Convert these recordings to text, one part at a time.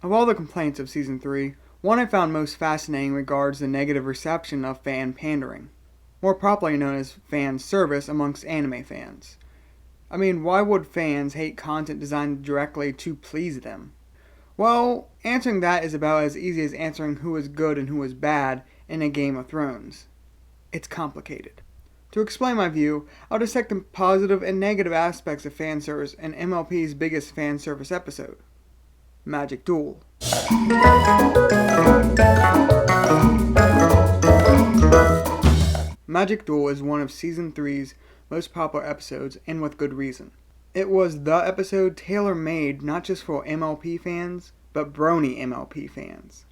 Of all the complaints of Season 3, one I found most fascinating regards the negative reception of fan pandering, more properly known as fan service amongst anime fans. I mean, why would fans hate content designed directly to please them? Well, answering that is about as easy as answering who is good and who is bad in a Game of Thrones. It's complicated. To explain my view, I'll dissect the positive and negative aspects of fan service in MLP's biggest fan service episode, Magic Duel. Magic Duel is one of Season 3's most popular episodes, and with good reason. It was the episode tailor-made not just for MLP fans, but brony MLP fans.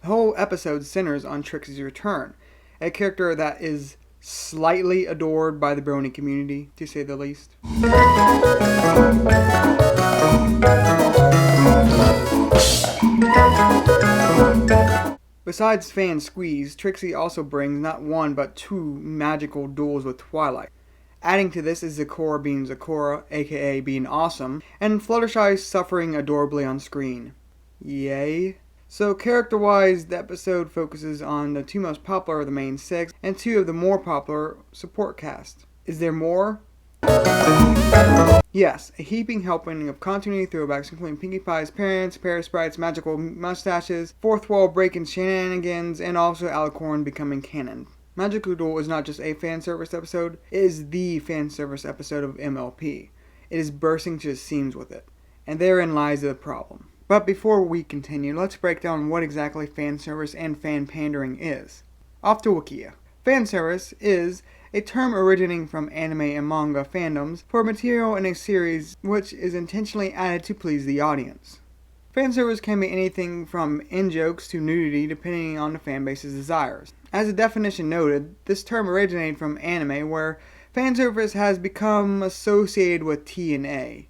The whole episode centers on Trixie's return, a character that is slightly adored by the brony community, to say the least. Besides fan squeeze, Trixie also brings not one but two magical duels with Twilight. Adding to this is Zecora being Zecora, aka being awesome, and Fluttershy suffering adorably on screen. Yay. So character-wise, the episode focuses on the two most popular of the main six, and two of the more popular support cast. Is there more? Yes, a heaping helping of continuity throwbacks including Pinkie Pie's parents, Parasprite's magical mustaches, fourth wall breaking shenanigans, and also Alicorn becoming canon. Magical Duel is not just a fan service episode, it is the fan service episode of MLP. It is bursting to the seams with it, and therein lies the problem. But before we continue, let's break down what exactly fan service and fan pandering is. Off to Wikia. Fan service is a term originating from anime and manga fandoms for material in a series which is intentionally added to please the audience. Fan service can be anything from in-jokes to nudity depending on the fanbase's desires. As the definition noted, this term originated from anime where fan service has become associated with TNA.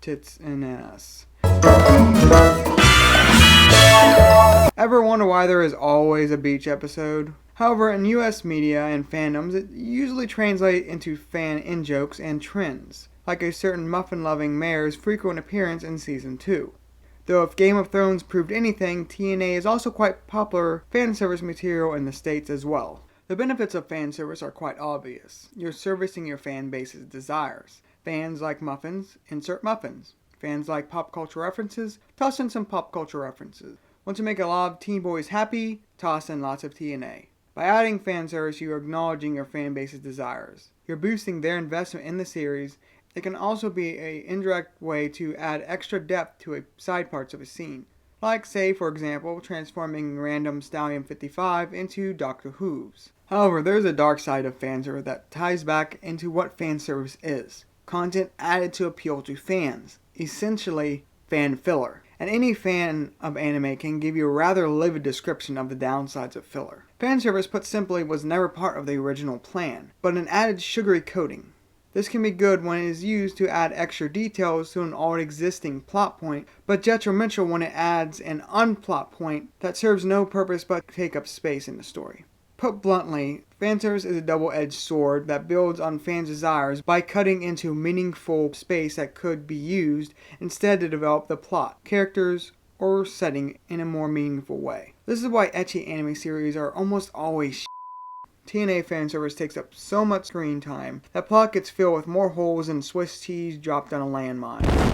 Tits and ass. Ever wonder why there is always a beach episode? However, in US media and fandoms, it usually translates into fan in-jokes and trends, like a certain muffin-loving mayor's frequent appearance in Season 2. Though if Game of Thrones proved anything, TNA is also quite popular fan service material in the States as well. The benefits of fan service are quite obvious. You're servicing your fan base's desires. Fans like muffins, insert muffins. Fans like pop culture references, toss in some pop culture references. Want to make a lot of teen boys happy? Toss in lots of TNA. By adding fan service, you are acknowledging your fan base's desires. You're boosting their investment in the series. It can also be an indirect way to add extra depth to side parts of a scene. Like, say, for example, transforming random Stallion 55 into Doctor Who's. However, there's a dark side of fan service that ties back into what fan service is. Content added to appeal to fans. Essentially, fan filler. And any fan of anime can give you a rather livid description of the downsides of filler. Fan service, put simply, was never part of the original plan, but an added sugary coating. This can be good when it is used to add extra details to an already existing plot point, but detrimental when it adds an unplot point that serves no purpose but take up space in the story. Put bluntly, fanservice is a double-edged sword that builds on fans' desires by cutting into meaningful space that could be used instead to develop the plot, characters, or setting in a more meaningful way. This is why ecchi anime series are almost always shit. TNA fanservice takes up so much screen time that plot gets filled with more holes than Swiss cheese dropped on a landmine.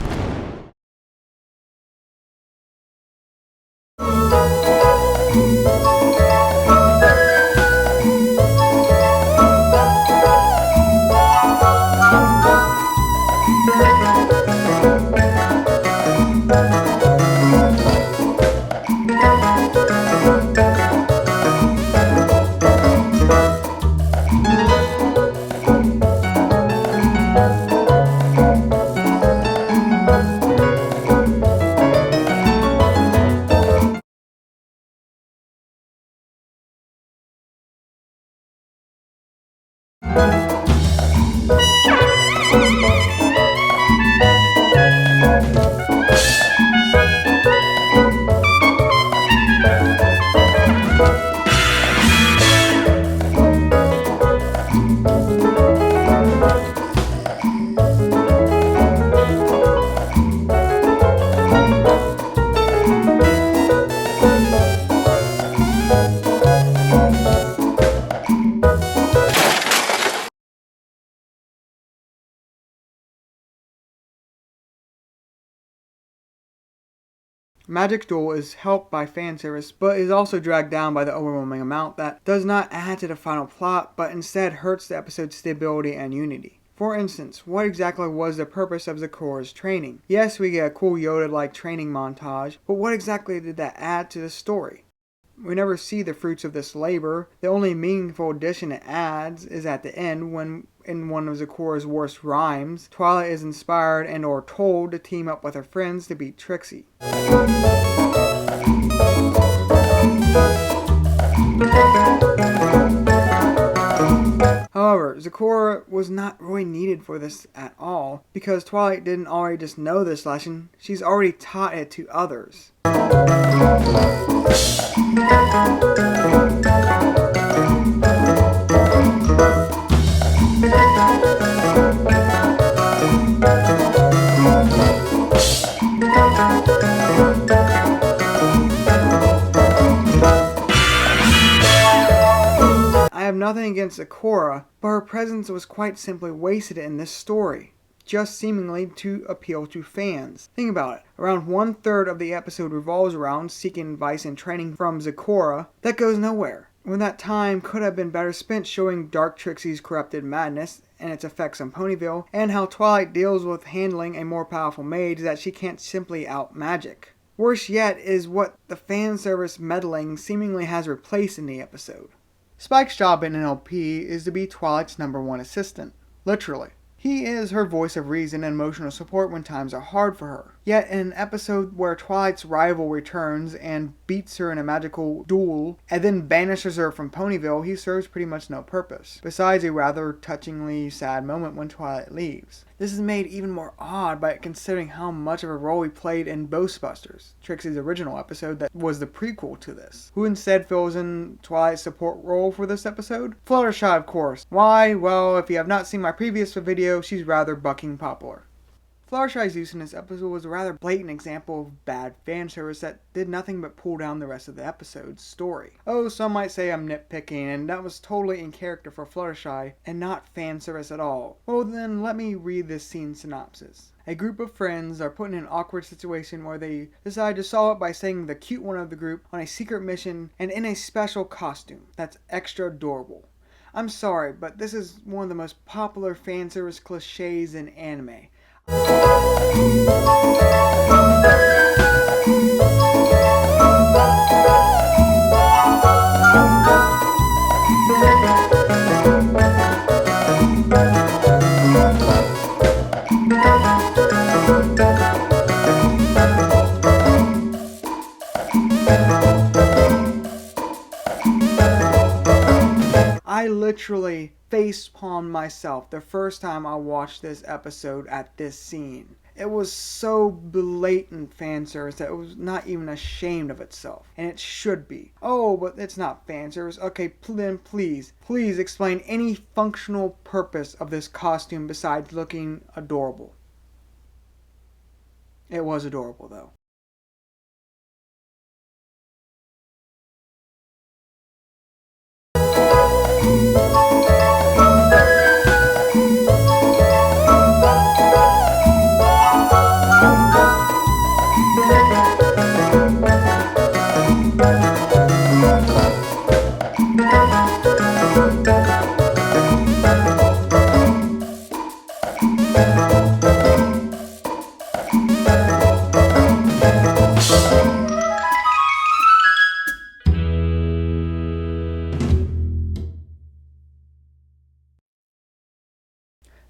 Magic Duel is helped by fan service, but is also dragged down by the overwhelming amount that does not add to the final plot, but instead hurts the episode's stability and unity. For instance, what exactly was the purpose of Zeccora's training? Yes, we get a cool Yoda-like training montage, but what exactly did that add to the story? We never see the fruits of this labor. The only meaningful addition it adds is at the end when, in one of Zeccora's worst rhymes, Twilight is inspired and or told to team up with her friends to beat Trixie. However, Zeccora was not really needed for this at all, because Twilight didn't already just know this lesson, she's already taught it to others. I have nothing against Zeccora, but her presence was quite simply wasted in this story, just seemingly to appeal to fans. Think about it. Around 1/3 of the episode revolves around seeking advice and training from Zeccora. That goes nowhere, when that time could have been better spent showing Dark Trixie's corrupted madness and its effects on Ponyville, and how Twilight deals with handling a more powerful mage that she can't simply out-magic. Worse yet is what the fan service meddling seemingly has replaced in the episode. Spike's job in NLP is to be Twilight's #1 assistant. Literally. He is her voice of reason and emotional support when times are hard for her. Yet in an episode where Twilight's rival returns and beats her in a magical duel, and then banishes her from Ponyville, he serves pretty much no purpose, besides a rather touchingly sad moment when Twilight leaves. This is made even more odd by considering how much of a role he played in Ghostbusters, Trixie's original episode that was the prequel to this. Who instead fills in Twilight's support role for this episode? Fluttershy, of course. Why? Well, if you have not seen my previous video, she's rather bucking popular. Fluttershy's use in this episode was a rather blatant example of bad fan service that did nothing but pull down the rest of the episode's story. Oh, some might say I'm nitpicking, and that was totally in character for Fluttershy, and not fan service at all. Well then, let me read this scene synopsis. A group of friends are put in an awkward situation where they decide to solve it by sending the cute one of the group on a secret mission and in a special costume that's extra adorable. I'm sorry, but this is one of the most popular fan service cliches in anime. I literally facepalmed myself the first time I watched this episode at this scene. It was so blatant fan service that it was not even ashamed of itself. And it should be. Oh, but it's not fan service. Okay, then please explain any functional purpose of this costume besides looking adorable. It was adorable though.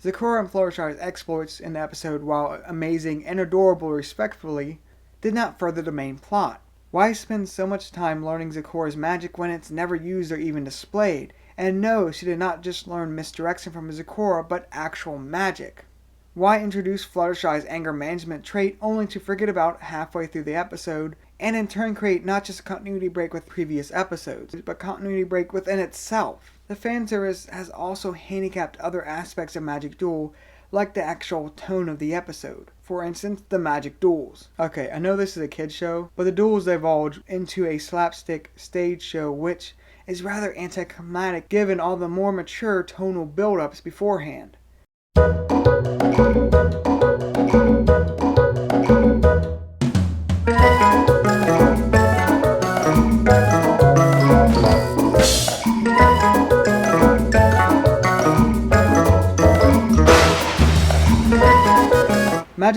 Zeccora and Fluttershy's exploits in the episode, while amazing and adorable respectively, did not further the main plot. Why spend so much time learning Zeccora's magic when it's never used or even displayed? And no, she did not just learn misdirection from Zeccora, but actual magic. Why introduce Fluttershy's anger management trait only to forget about halfway through the episode, and in turn create not just a continuity break with previous episodes, but continuity break within itself? The fan service has also handicapped other aspects of Magic Duel, like the actual tone of the episode. For instance, the magic duels. Okay, I know this is a kid's show, but the duels divulge into a slapstick stage show which is rather anticlimactic given all the more mature tonal build-ups beforehand.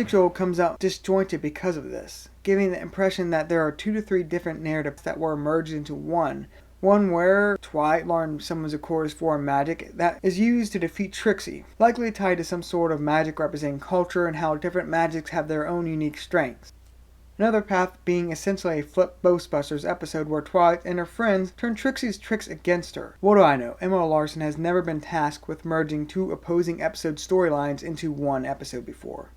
Magic Duel comes out disjointed because of this, giving the impression that there are 2 to 3 different narratives that were merged into one. One where Twilight learned some of Zekora's foreign magic that is used to defeat Trixie, likely tied to some sort of magic representing culture and how different magics have their own unique strengths. Another path being essentially a Flip Ghostbusters episode where Twilight and her friends turn Trixie's tricks against her. What do I know? Emma Larson has never been tasked with merging 2 opposing episode storylines into one episode before.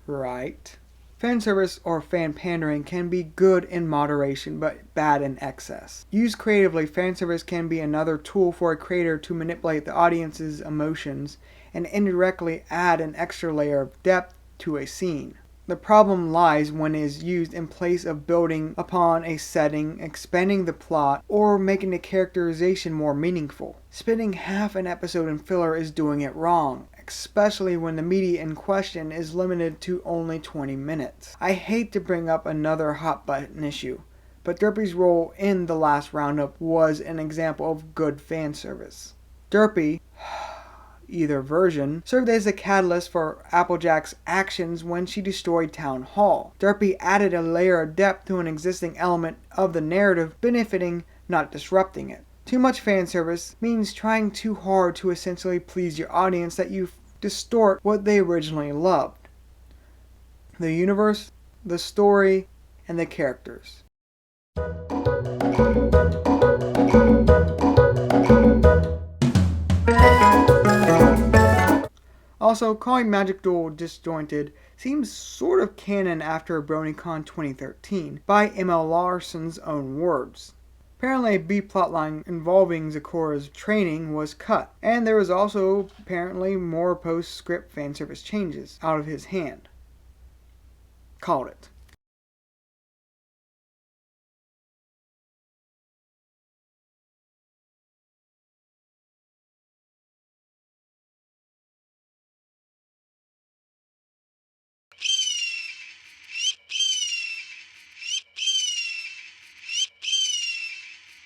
Right? Fan service or fan pandering can be good in moderation, but bad in excess. Used creatively, fan service can be another tool for a creator to manipulate the audience's emotions and indirectly add an extra layer of depth to a scene. The problem lies when it is used in place of building upon a setting, expanding the plot, or making the characterization more meaningful. Spending half an episode in filler is doing it wrong, especially when the media in question is limited to only 20 minutes. I hate to bring up another hot button issue, but Derpy's role in the last roundup was an example of good fan service. Derpy, either version, served as a catalyst for Applejack's actions when she destroyed Town Hall. Derpy added a layer of depth to an existing element of the narrative, benefiting, not disrupting it. Too much fan service means trying too hard to essentially please your audience that you distort what they originally loved. The universe, the story, and the characters. Also, calling Magic Duel disjointed seems sort of canon after BronyCon 2013, by ML Larson's own words. Apparently a B plotline involving Zekora's training was cut, and there was also apparently more post-script fanservice changes out of his hand. Called it.